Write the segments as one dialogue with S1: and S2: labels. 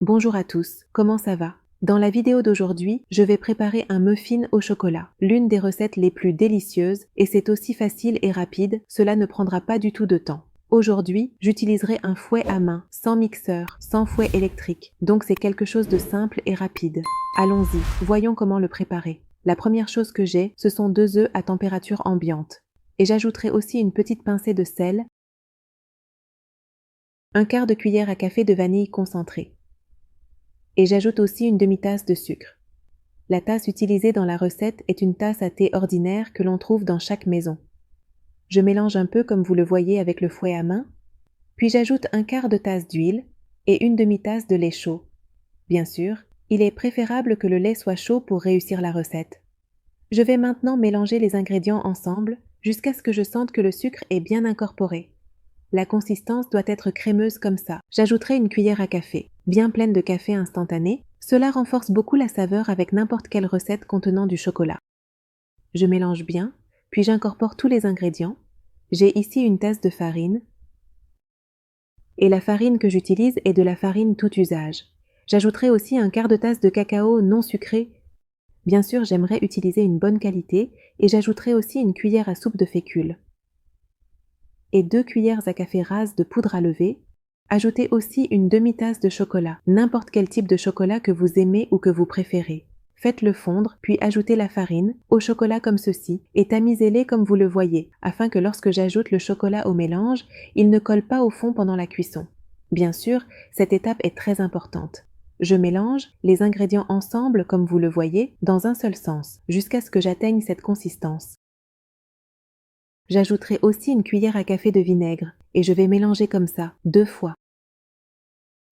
S1: Bonjour à tous, comment ça va? Dans la vidéo d'aujourd'hui, je vais préparer un muffin au chocolat, l'une des recettes les plus délicieuses, et c'est aussi facile et rapide, cela ne prendra pas du tout de temps. Aujourd'hui, j'utiliserai un fouet à main, sans mixeur, sans fouet électrique, donc c'est quelque chose de simple et rapide. Allons-y, voyons comment le préparer. La première chose que j'ai, ce sont 2 œufs à température ambiante. Et j'ajouterai aussi une petite pincée de sel, un quart de cuillère à café de vanille concentrée. Et j'ajoute aussi une demi-tasse de sucre. La tasse utilisée dans la recette est une tasse à thé ordinaire que l'on trouve dans chaque maison. Je mélange un peu comme vous le voyez avec le fouet à main, puis j'ajoute un quart de tasse d'huile et une demi-tasse de lait chaud. Bien sûr, il est préférable que le lait soit chaud pour réussir la recette. Je vais maintenant mélanger les ingrédients ensemble jusqu'à ce que je sente que le sucre est bien incorporé. La consistance doit être crémeuse comme ça. J'ajouterai une cuillère à café, bien pleine de café instantané. Cela renforce beaucoup la saveur avec n'importe quelle recette contenant du chocolat. Je mélange bien, puis j'incorpore tous les ingrédients. J'ai ici une tasse de farine. Et la farine que j'utilise est de la farine tout usage. J'ajouterai aussi un quart de tasse de cacao non sucré. Bien sûr, j'aimerais utiliser une bonne qualité et j'ajouterai aussi une cuillère à soupe de fécule. Et 2 cuillères à café rases de poudre à lever. Ajoutez aussi une demi-tasse de chocolat, n'importe quel type de chocolat que vous aimez ou que vous préférez. Faites-le fondre, puis ajoutez la farine au chocolat comme ceci et tamisez-les comme vous le voyez, afin que lorsque j'ajoute le chocolat au mélange, il ne colle pas au fond pendant la cuisson. Bien sûr, cette étape est très importante. Je mélange les ingrédients ensemble comme vous le voyez, dans un seul sens, jusqu'à ce que j'atteigne cette consistance. J'ajouterai aussi une cuillère à café de vinaigre et je vais mélanger comme ça, 2 fois.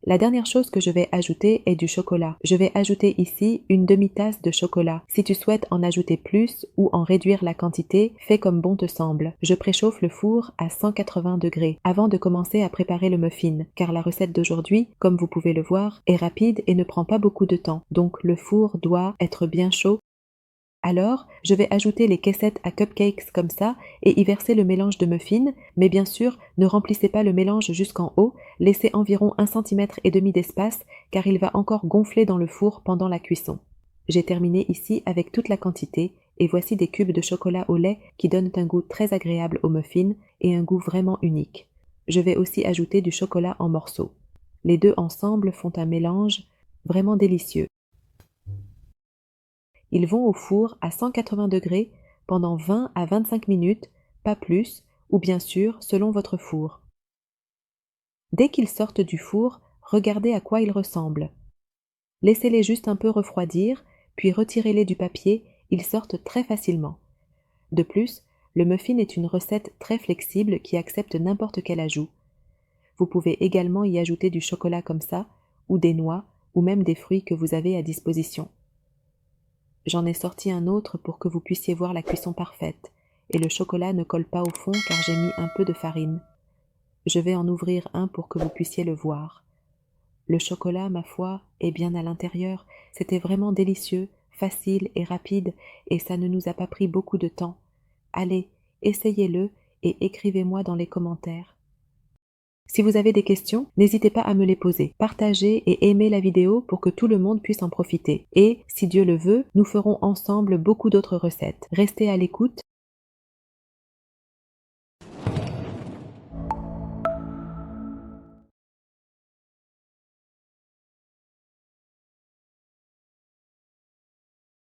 S1: La dernière chose que je vais ajouter est du chocolat. Je vais ajouter ici une demi-tasse de chocolat. Si tu souhaites en ajouter plus ou en réduire la quantité, fais comme bon te semble. Je préchauffe le four à 180 degrés avant de commencer à préparer le muffin, car la recette d'aujourd'hui, comme vous pouvez le voir, est rapide et ne prend pas beaucoup de temps. Donc le four doit être bien chaud. Alors, je vais ajouter les caissettes à cupcakes comme ça et y verser le mélange de muffins, mais bien sûr, ne remplissez pas le mélange jusqu'en haut, laissez environ 1,5 cm d'espace car il va encore gonfler dans le four pendant la cuisson. J'ai terminé ici avec toute la quantité et voici des cubes de chocolat au lait qui donnent un goût très agréable aux muffins et un goût vraiment unique. Je vais aussi ajouter du chocolat en morceaux. Les deux ensemble font un mélange vraiment délicieux. Ils vont au four à 180 degrés pendant 20 à 25 minutes, pas plus, ou bien sûr selon votre four. Dès qu'ils sortent du four, regardez à quoi ils ressemblent. Laissez-les juste un peu refroidir, puis retirez-les du papier, ils sortent très facilement. De plus, le muffin est une recette très flexible qui accepte n'importe quel ajout. Vous pouvez également y ajouter du chocolat comme ça, ou des noix, ou même des fruits que vous avez à disposition. J'en ai sorti un autre pour que vous puissiez voir la cuisson parfaite, et le chocolat ne colle pas au fond car j'ai mis un peu de farine. Je vais en ouvrir un pour que vous puissiez le voir. Le chocolat, ma foi, est bien à l'intérieur. C'était vraiment délicieux, facile et rapide, et ça ne nous a pas pris beaucoup de temps. Allez, essayez-le et écrivez-moi dans les commentaires. Si vous avez des questions, n'hésitez pas à me les poser. Partagez et aimez la vidéo pour que tout le monde puisse en profiter. Et, si Dieu le veut, nous ferons ensemble beaucoup d'autres recettes. Restez à l'écoute